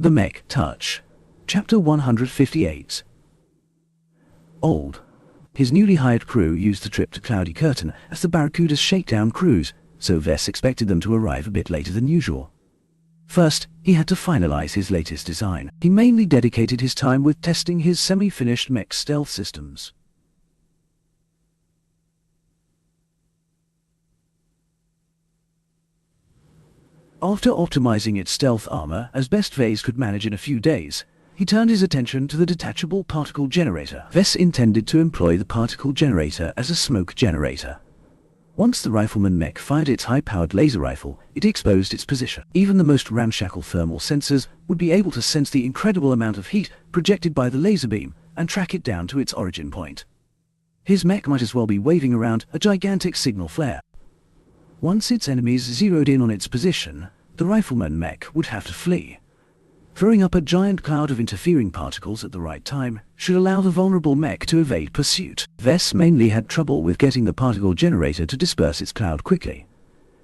The Mech Touch. Chapter 158. Old. His newly hired crew used the trip to Cloudy Curtain as the Barracuda's shakedown cruise, so Vess expected them to arrive a bit later than usual. First, he had to finalize his latest design. He mainly dedicated his time with testing his semi-finished Mech stealth systems. After optimizing its stealth armor as best Vess could manage in a few days, he turned his attention to the detachable particle generator. Vess intended to employ the particle generator as a smoke generator. Once the rifleman Mech fired its high-powered laser rifle, it exposed its position. Even the most ramshackle thermal sensors would be able to sense the incredible amount of heat projected by the laser beam and track it down to its origin point. His Mech might as well be waving around a gigantic signal flare. Once its enemies zeroed in on its position, the rifleman Mech would have to flee. Throwing up a giant cloud of interfering particles at the right time should allow the vulnerable Mech to evade pursuit. Vess mainly had trouble with getting the particle generator to disperse its cloud quickly.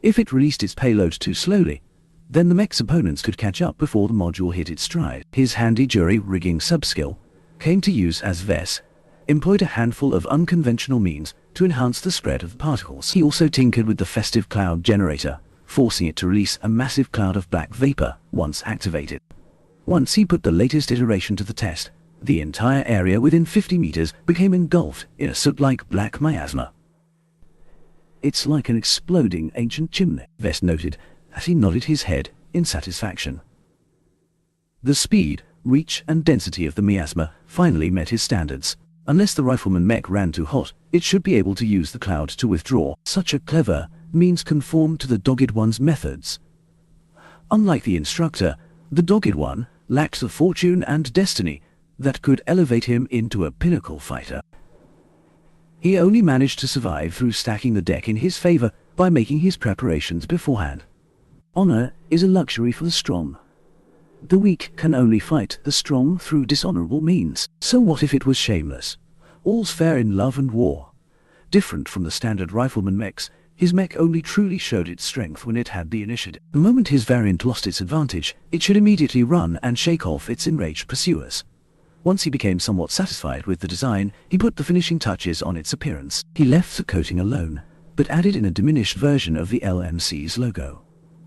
If it released its payload too slowly, then the Mech's opponents could catch up before the module hit its stride. His handy jury rigging subskill came to use as Vess employed a handful of unconventional means to enhance the spread of the particles. He also tinkered with the festive cloud generator, forcing it to release a massive cloud of black vapor once activated. Once he put the latest iteration to the test, the entire area within 50 meters became engulfed in a soot-like black miasma. "It's like an exploding ancient chimney," Vess noted as he nodded his head in satisfaction. The speed, reach and density of the miasma finally met his standards. Unless the rifleman Mech ran too hot, it should be able to use the cloud to withdraw. Such a clever means conformed to the Dogged One's methods. Unlike the instructor, the Dogged One lacked the fortune and destiny that could elevate him into a pinnacle fighter. He only managed to survive through stacking the deck in his favor by making his preparations beforehand. Honor is a luxury for the strong. The weak can only fight the strong through dishonorable means. So what if it was shameless? All's fair in love and war. Different from the standard rifleman Mechs, his Mech only truly showed its strength when it had the initiative. The moment his variant lost its advantage, it should immediately run and shake off its enraged pursuers. Once he became somewhat satisfied with the design, he put the finishing touches on its appearance. He left the coating alone, but added in a diminished version of the LMC's logo.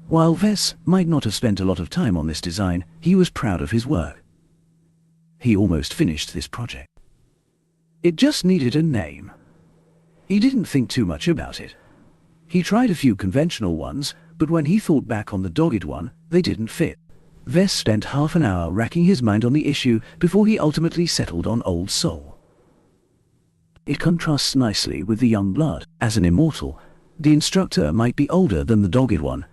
While Vess might not have spent a lot of time on this design, he was proud of his work. He almost finished this project. It just needed a name. He didn't think too much about it. He tried a few conventional ones, but when he thought back on the Dogged One, they didn't fit. Vess spent half an hour racking his mind on the issue before he ultimately settled on Old Soul. It contrasts nicely with the young blood. As an immortal, the instructor might be older than the Dogged One,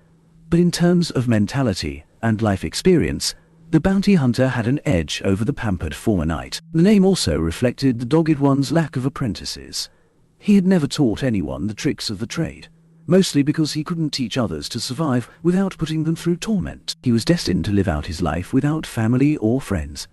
but in terms of mentality and life experience, the bounty hunter had an edge over the pampered former knight. The name also reflected the Dogged One's lack of apprentices. He had never taught anyone the tricks of the trade, mostly because he couldn't teach others to survive without putting them through torment. He was destined to live out his life without family or friends.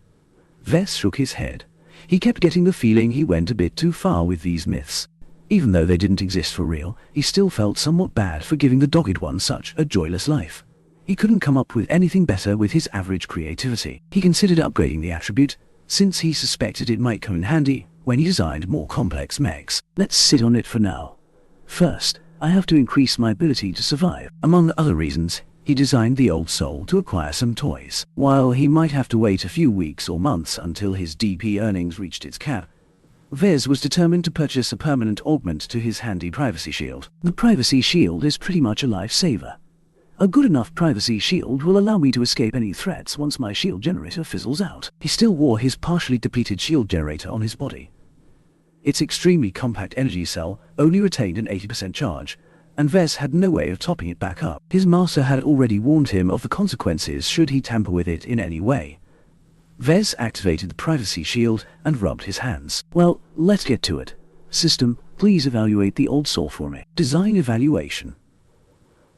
Vess shook his head. He kept getting the feeling he went a bit too far with these myths. Even though they didn't exist for real, he still felt somewhat bad for giving the Dogged One such a joyless life. He couldn't come up with anything better with his average creativity. He considered upgrading the attribute, since he suspected it might come in handy when he designed more complex mechs. Let's sit on it for now. First, I have to increase my ability to survive. Among other reasons, he designed the Old Soul to acquire some toys. While he might have to wait a few weeks or months until his DP earnings reached its cap, Vess was determined to purchase a permanent augment to his handy privacy shield. The privacy shield is pretty much a lifesaver. A good enough privacy shield will allow me to escape any threats once my shield generator fizzles out. He still wore his partially depleted shield generator on his body. Its extremely compact energy cell only retained an 80% charge, and Vess had no way of topping it back up. His master had already warned him of the consequences should he tamper with it in any way. Vess activated the privacy shield and rubbed his hands. Well, let's get to it. System, please evaluate the Old Soul for me. Design evaluation.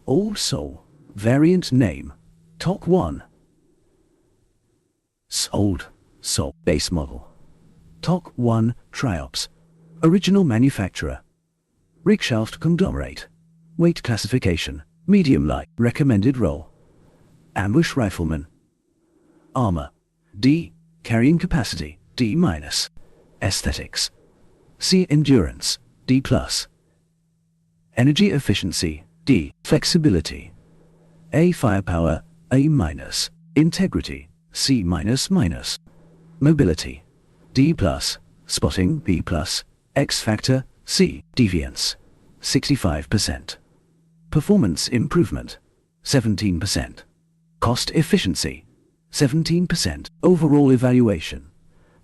Old Soul. Variant name. TOC 1. Old Soul. Base model. TOC 1 Triops. Original manufacturer. Rigshaft conglomerate. Weight classification. Medium light. Recommended role. Ambush rifleman. Armor. D. Carrying capacity, D-. Aesthetics. C. Endurance, D+. Energy efficiency, D. Flexibility. A. Firepower, A-. Integrity, C-. Mobility, D+. Spotting, B+. X factor, C. Deviance, 65%. Performance improvement, 17%. Cost efficiency, 17%. Overall evaluation.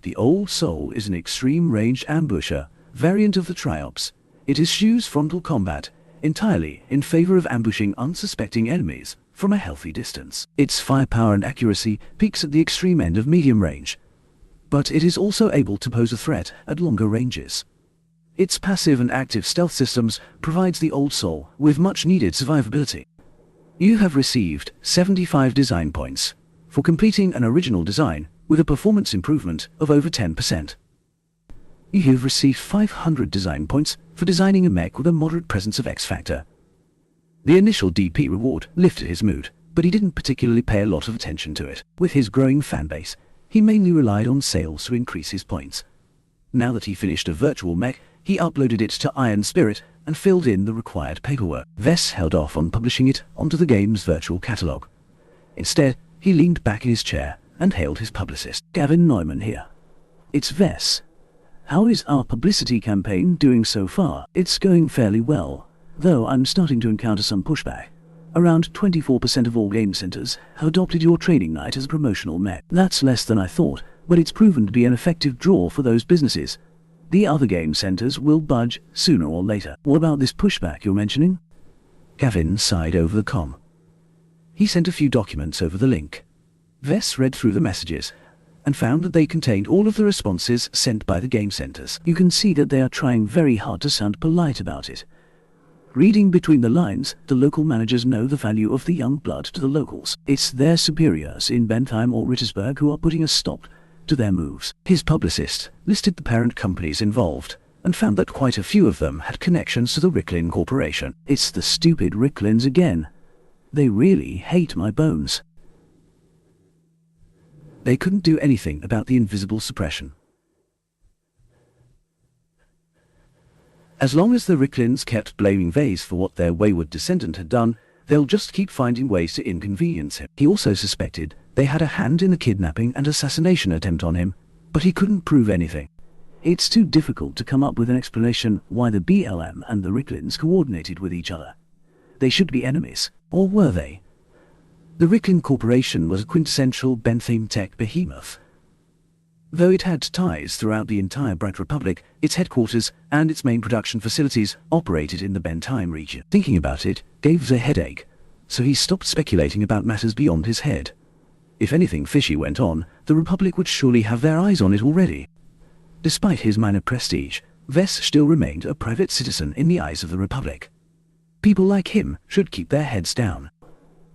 The Old Soul is an extreme-range ambusher, variant of the Triops. It eschews frontal combat entirely in favor of ambushing unsuspecting enemies from a healthy distance. Its firepower and accuracy peaks at the extreme end of medium range, but it is also able to pose a threat at longer ranges. Its passive and active stealth systems provides the Old Soul with much-needed survivability. You have received 75 design points for completing an original design with a performance improvement of over 10%. You have received 500 design points for designing a mech with a moderate presence of X factor. The initial DP reward lifted his mood, but he didn't particularly pay a lot of attention to it. With his growing fanbase, he mainly relied on sales to increase his points. Now that he finished a virtual mech, he uploaded it to Iron Spirit and filled in the required paperwork. Vess held off on publishing it onto the game's virtual catalog. Instead, he leaned back in his chair and hailed his publicist. Gavin Neumann here. It's Vess. How is our publicity campaign doing so far? It's going fairly well, though I'm starting to encounter some pushback. Around 24% of all game centers have adopted your training night as a promotional mech. That's less than I thought, but it's proven to be an effective draw for those businesses. The other game centers will budge sooner or later. What about this pushback you're mentioning? Gavin sighed over the comm. He sent a few documents over the link. Vess read through the messages and found that they contained all of the responses sent by the game centers. You can see that they are trying very hard to sound polite about it. Reading between the lines, the local managers know the value of the young blood to the locals. It's their superiors in Bentheim or Rittersberg who are putting a stop to their moves. His publicist listed the parent companies involved and found that quite a few of them had connections to the Ricklin Corporation. It's the stupid Ricklins again. They really hate my bones. They couldn't do anything about the invisible suppression. As long as the Ricklins kept blaming Vase for what their wayward descendant had done, they'll just keep finding ways to inconvenience him. He also suspected they had a hand in the kidnapping and assassination attempt on him, but he couldn't prove anything. It's too difficult to come up with an explanation why the BLM and the Ricklins coordinated with each other. They should be enemies, or were they? The Ricklin Corporation was a quintessential Bentheim tech behemoth. Though it had ties throughout the entire Bright Republic, its headquarters and its main production facilities operated in the Bentheim region. Thinking about it gave Vess a headache, so he stopped speculating about matters beyond his head. If anything fishy went on, the Republic would surely have their eyes on it already. Despite his minor prestige, Vess still remained a private citizen in the eyes of the Republic. People like him should keep their heads down.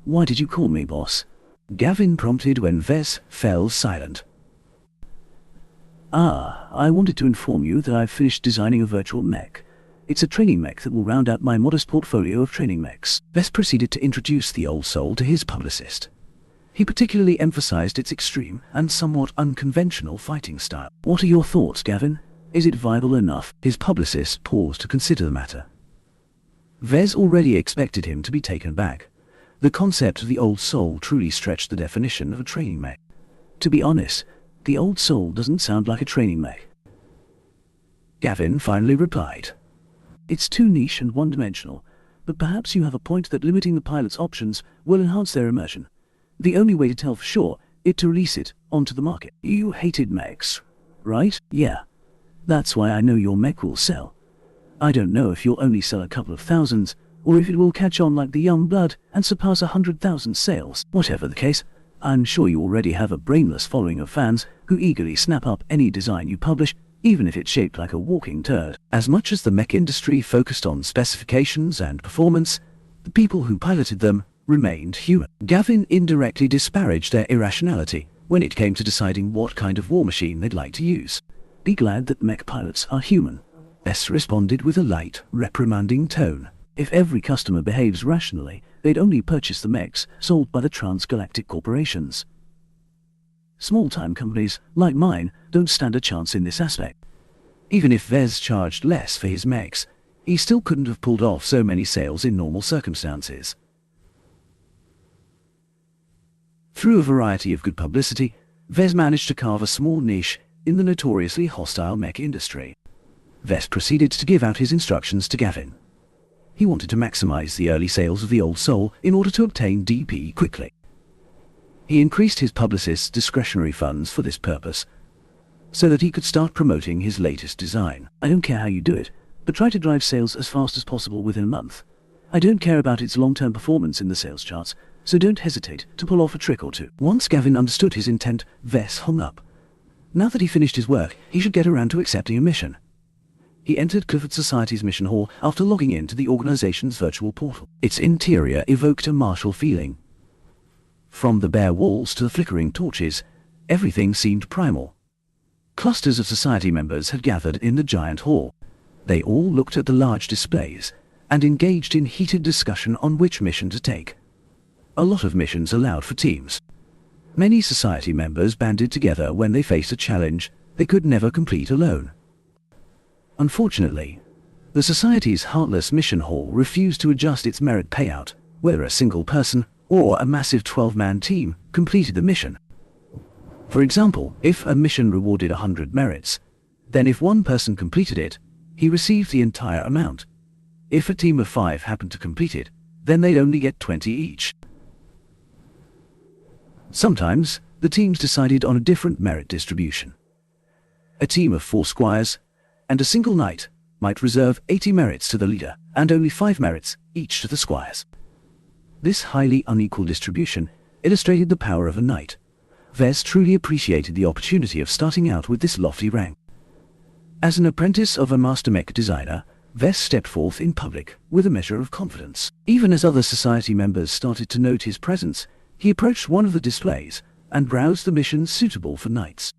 Why did you call me, boss? Gavin prompted when Vess fell silent. I wanted to inform you that I've finished designing a virtual mech. It's a training mech that will round out my modest portfolio of training mechs. Vess proceeded to introduce the Old Soul to his publicist. He particularly emphasized its extreme and somewhat unconventional fighting style. What are your thoughts, Gavin? Is it viable enough? His publicist paused to consider the matter. Vess already expected him to be taken back. The concept of the Old Soul truly stretched the definition of a training mech. To be honest, the Old Soul doesn't sound like a training mech. Gavin finally replied. It's too niche and one-dimensional, but perhaps you have a point that limiting the pilot's options will enhance their immersion. The only way to tell for sure is to release it onto the market. You hated mechs, right? Yeah. That's why I know your mech will sell. I don't know if you'll only sell a couple of thousands, or if it will catch on like the young blood and surpass 100,000 sales. Whatever the case, I'm sure you already have a brainless following of fans who eagerly snap up any design you publish, even if it's shaped like a walking turd. As much as the mech industry focused on specifications and performance, the people who piloted them remained human. Gavin indirectly disparaged their irrationality when it came to deciding what kind of war machine they'd like to use. Be glad that mech pilots are human. Vess responded with a light, reprimanding tone. If every customer behaves rationally, they'd only purchase the mechs sold by the transgalactic corporations. Small-time companies, like mine, don't stand a chance in this aspect. Even if Vez charged less for his mechs, he still couldn't have pulled off so many sales in normal circumstances. Through a variety of good publicity, Vez managed to carve a small niche in the notoriously hostile mech industry. Vez proceeded to give out his instructions to Gavin. He wanted to maximize the early sales of the Old Soul in order to obtain DP quickly. He increased his publicist's discretionary funds for this purpose, so that he could start promoting his latest design. I don't care how you do it, but try to drive sales as fast as possible within a month. I don't care about its long-term performance in the sales charts, so don't hesitate to pull off a trick or two. Once Gavin understood his intent, Vess hung up. Now that he finished his work, he should get around to accepting a mission. He entered Clifford Society's mission hall after logging in to the organization's virtual portal. Its interior evoked a martial feeling. From the bare walls to the flickering torches, everything seemed primal. Clusters of society members had gathered in the giant hall. They all looked at the large displays and engaged in heated discussion on which mission to take. A lot of missions allowed for teams. Many society members banded together when they faced a challenge they could never complete alone. Unfortunately, the Society's heartless mission hall refused to adjust its merit payout, whether a single person or a massive 12-man team completed the mission. For example, if a mission rewarded 100 merits, then if one person completed it, he received the entire amount. If a team of 5 happened to complete it, then they'd only get 20 each. Sometimes, the teams decided on a different merit distribution. A team of 4 squires and a single knight might reserve 80 merits to the leader and only 5 merits each to the squires. This highly unequal distribution illustrated the power of a knight. Vez truly appreciated the opportunity of starting out with this lofty rank. As an apprentice of a master mech designer, Vez stepped forth in public with a measure of confidence. Even as other society members started to note his presence, he approached one of the displays and browsed the missions suitable for knights.